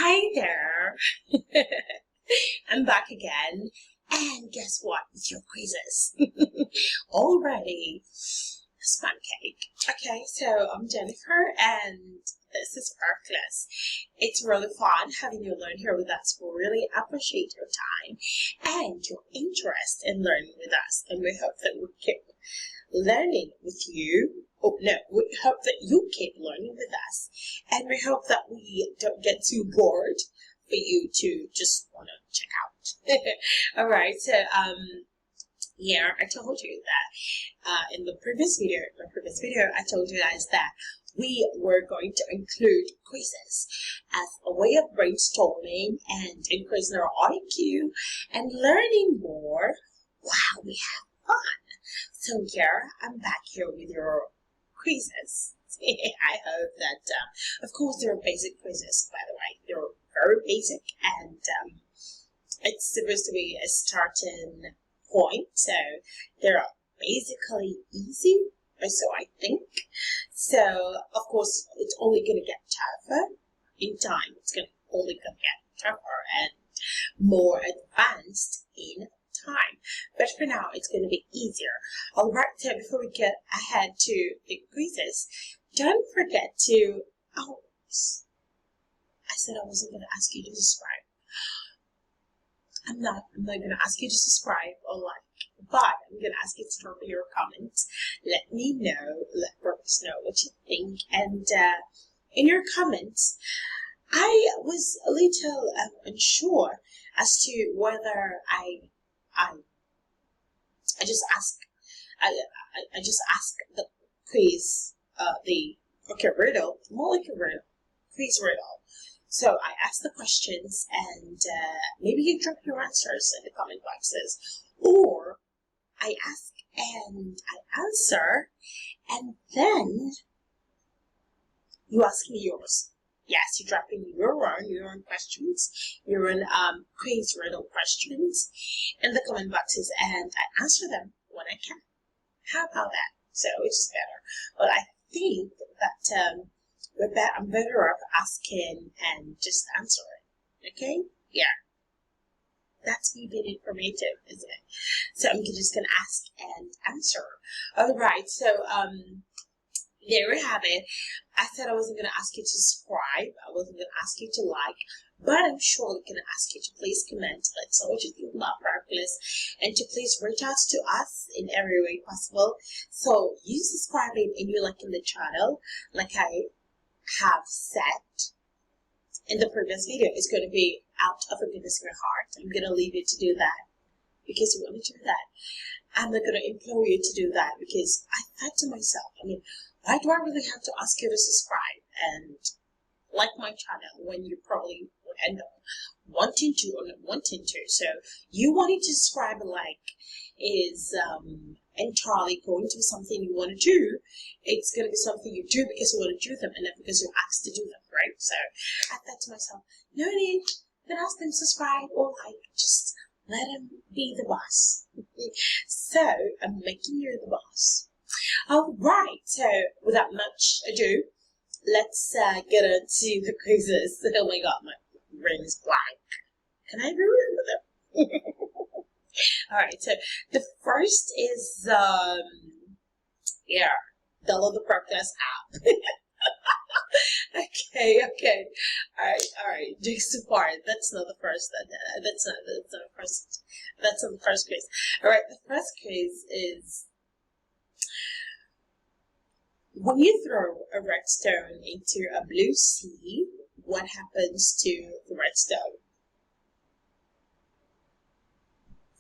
Hi there. I'm back again. And guess what? It's your quizzes. Already. It's pancake. Okay, so I'm Jennifer and this is our class. It's really fun having you learn here with us. We really appreciate your time and your interest in learning with us. And we hope that we keep learning with you. Oh, no, we hope that you keep learning with us. And we hope that we don't get too bored for you to just want to check out. All right, so, yeah, I told you that in the previous video, I told you guys that we were going to include quizzes as a way of brainstorming and increasing our IQ and learning more while we have fun. So here, I'm back here with your quizzes. I hope that, of course, they're basic quizzes, by the way. They're very basic, and it's supposed to be a starting point, so they're basically easy, or so I think. So, of course, it's only going to get tougher in time. It's only going to get tougher and more advanced in time. But for now, it's going to be easier. All right, so before we get ahead to the quizzes, don't forget to, I said I wasn't going to ask you to subscribe. I'm not going to ask you to subscribe or like, but I'm going to ask you to drop your comments. Let me know, let us know what you think. And in your comments, I was a little unsure as to whether I just ask the quiz, riddle, more like a riddle, quiz riddle. So I ask the questions and maybe you drop your answers in the comment boxes, or I ask and I answer and then you ask me yours. Yes, you drop in your own questions, your own quiz riddle questions in the comment boxes, and I answer them when I can. How about that? So it's better. But I think that I'm better off asking and just answering. Okay? Yeah. That's me being informative, isn't it? So I'm just gonna ask and answer. All right. So there we have it. I said I wasn't going to ask you to subscribe. I wasn't going to ask you to like, but I'm surely going to ask you to please comment. Let us know what you think about Practice, and to please reach out to us in every way possible. So you subscribing and you liking the channel, like I have said in the previous video, is going to be out of the goodness of your heart. I'm going to leave you to do that because you want to do that. I'm not going to implore you to do that because I thought to myself, why do I really have to ask you to subscribe and like my channel when you probably would end up wanting to or not wanting to? So you wanting to subscribe and like is entirely going to be something you want to do. It's going to be something you do because you want to do them and not because you're asked to do them, right? So I thought to myself, no need, then ask them to subscribe or like, just let them be the boss. So I'm making you the boss. All right, so without much ado, let's get into the quizzes. Oh my god, my brain is blank. Can I remember them? All right, so the first is, download the Practice app. Okay. All right. Jokes apart. That's not the first. That's not the first quiz. All right, the first quiz is, when you throw a red stone into a blue sea, what happens to the red stone?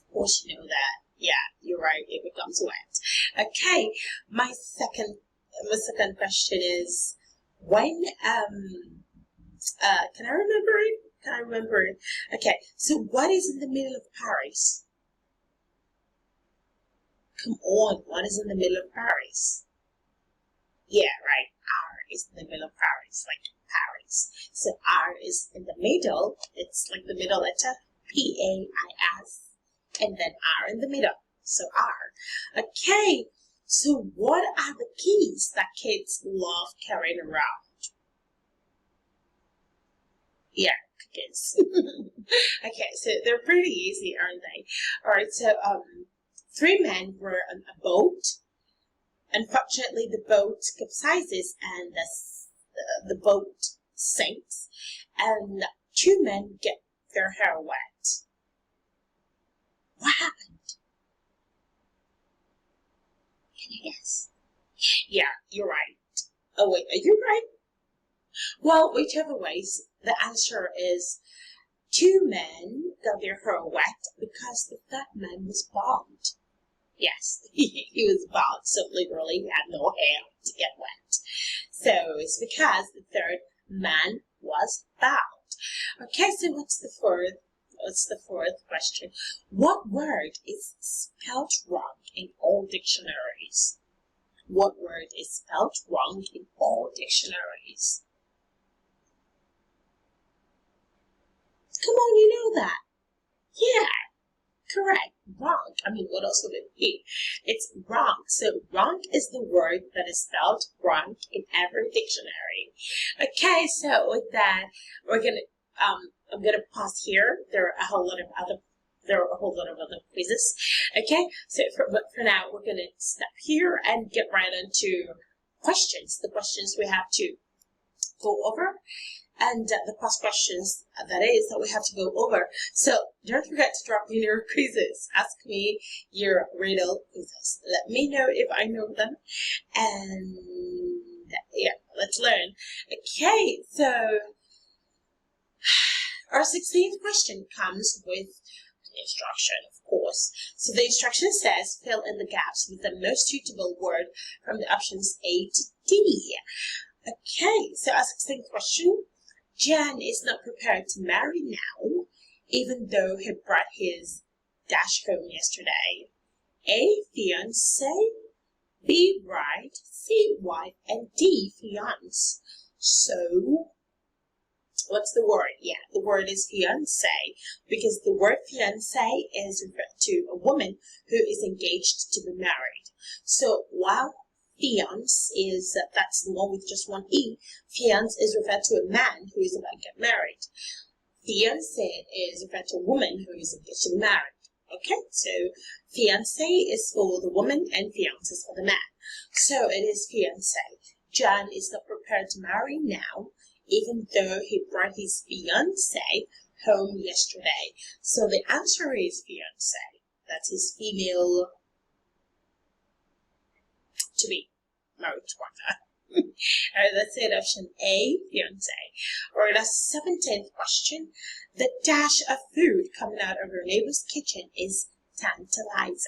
Of course you know that. Yeah, you're right, it becomes wet. Okay, my second question is, when, can I remember it? Okay, so what is in the middle of Paris? Come on, what is in the middle of Paris? Yeah, right. R is in the middle of Paris, like Paris. So R is in the middle. It's like the middle letter, P-A-I-S, and then R in the middle. So R. Okay, so what are the keys that kids love carrying around? Yeah, cookies. Okay, so they're pretty easy, aren't they? All right, so three men were on a boat. Unfortunately, the boat capsizes and the boat sinks, and two men get their hair wet. What happened? Can you guess? Yeah, you're right. Oh wait, are you right? Well, whichever ways, the answer is two men got their hair wet because the third man was bald. Yes, he was bald, so literally he had no hair to get wet. So it's because the third man was bald. Okay, so what's the fourth question? What word is spelled wrong in all dictionaries? What word is spelled wrong in all dictionaries? Come on, you know that. Yeah, correct. Wrong. I mean, what else would it be? It's wrong. So wrong is the word that is spelled wrong in every dictionary. Okay, so with that, I'm gonna pause here. There are a whole lot of other quizzes. Okay, so for now, we're gonna stop here and get right into questions. The questions we have to go over. And the past questions that we have to go over. So don't forget to drop in your quizzes. Ask me your riddle quizzes. Let me know if I know them. And yeah, let's learn. Okay, so our 16th question comes with an instruction, of course. So the instruction says, fill in the gaps with the most suitable word from the options A to D. Okay, so our 16th question. Jan is not prepared to marry now, even though he brought his dash home yesterday. A, fiancé, B, bride, C, wife, and D, fiance. So, what's the word? Yeah, the word is fiancé, because the word fiancé is referred to a woman who is engaged to be married. So, while fiance is, that's the one with just one E. Fiance is referred to a man who is about to get married. Fiancé is referred to a woman who is engaged to be married. Okay, so fiancé is for the woman and fiance is for the man. So it is fiancé. John is not prepared to marry now, even though he brought his fiancé home yesterday. So the answer is fiancé. That's his female to be married partner. Alright, that's it. Option A, fiancé. Alright, that's 17th question. The dash of food coming out of your neighbor's kitchen is tantalizer.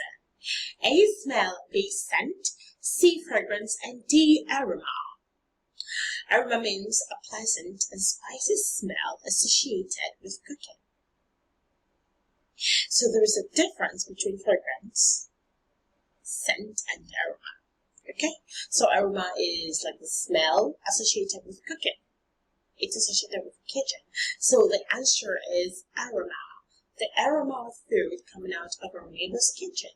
A, smell, B, scent, C, fragrance, and D, aroma. Aroma means a pleasant and spicy smell associated with cooking. So there is a difference between fragrance, scent, and aroma. Okay, so aroma is like the smell associated with cooking. It's associated with the kitchen. So the answer is aroma. The aroma of food coming out of our neighbor's kitchen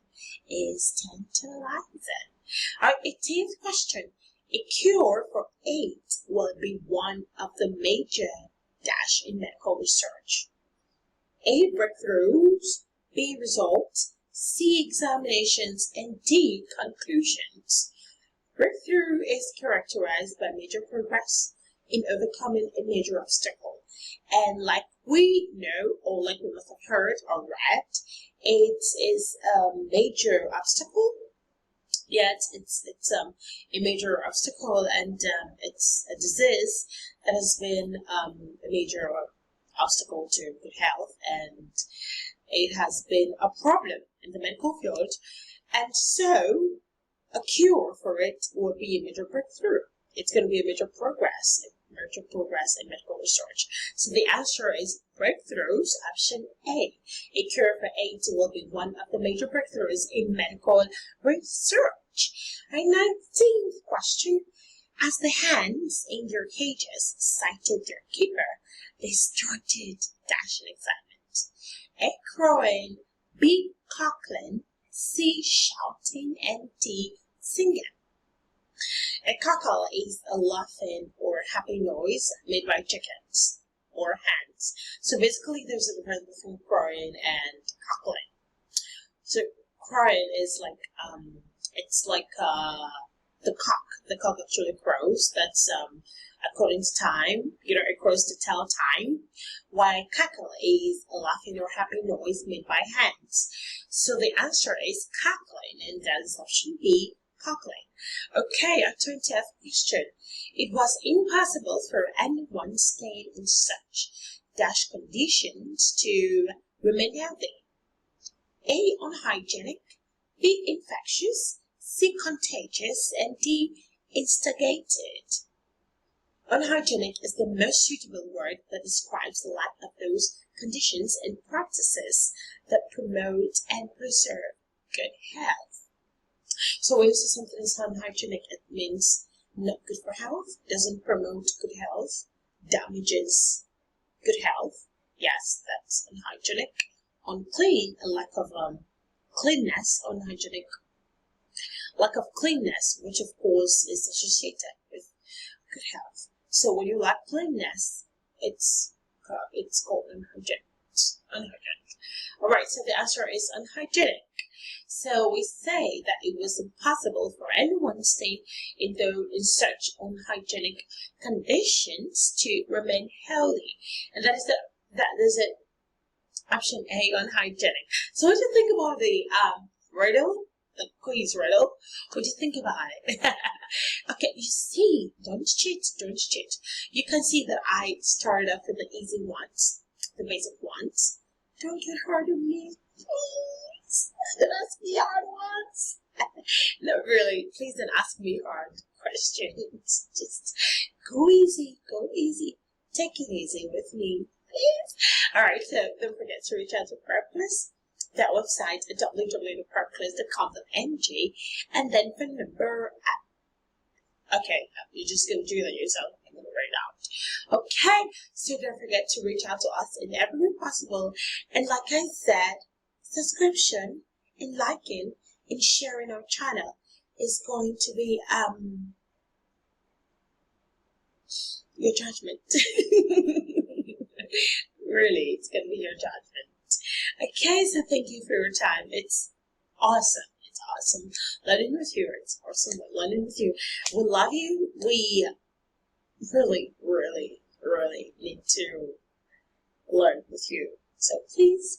is tantalizing. Our 18th question. A cure for AIDS will be one of the major dash in medical research. A, breakthroughs, B, results, C, examinations, and D, conclusions. Breakthrough is characterized by major progress in overcoming a major obstacle. And like we know, or like we must have heard or read, AIDS is a major obstacle. Yeah, it's a major obstacle, and it's a disease that has been a major obstacle to good health, and it has been a problem in the medical field. And so a cure for it will be a major breakthrough. It's going to be a major progress in medical research. So the answer is breakthroughs, option A. A cure for AIDS will be one of the major breakthroughs in medical research. Our 19th question. As the hens in their cages sighted their keeper, they started dashing excitement. A, crowing, B, cackling, C, shouting, and D, singing. A cackle is a laughing or happy noise made by chickens or hens. So basically, there's a difference between crowing and cackling. So crowing is like it's like the cock actually crows. That's according to time. It crows to tell time. While cackle is a laughing or happy noise made by hands. So the answer is cackling, and that is option B, cackling. Okay, our 20th question. It was impossible for anyone staying in such dash conditions to remain healthy. A, unhygienic, B, infectious, C, contagious, and D, instigated. Unhygienic is the most suitable word that describes the lack of those conditions and practices that promote and preserve good health. So when you say something is unhygienic, it means not good for health, doesn't promote good health, damages good health. Yes, that's unhygienic. Unclean, a lack of cleanness, unhygienic. Lack of cleanness, which of course is associated with good health. So when you lack cleanness, it's called unhygienic. All right, so the answer is unhygienic. So we say that it was impossible for anyone staying in such unhygienic conditions to remain healthy, and that is it. Option A, unhygienic. So what do you think about the riddle? The quiz riddle. What do you think about it? Okay, you see, don't cheat. You can see that I started off with the easy ones, the basic ones. Don't get hard on me, please. Don't ask me hard ones. No, really, please don't ask me hard questions. Just go easy. Take it easy with me, please. All right, so don't forget to reach out to Purpose. That website, www.purpose.com.ng, and then remember. Okay, you're just gonna do that yourself. I'm gonna write it out. Okay, so don't forget to reach out to us in every way possible. And like I said, subscription and liking and sharing our channel is going to be your judgment. Really, it's gonna be your judgment. Okay, so thank you for your time. It's awesome. It's awesome learning with you. It's awesome learning with you. We love you. We really, really, really need to learn with you. So please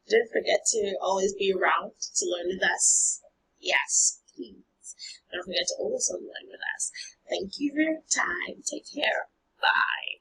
don't forget to always be around to learn with us. Yes, please. Don't forget to also learn with us. Thank you for your time. Take care. Bye.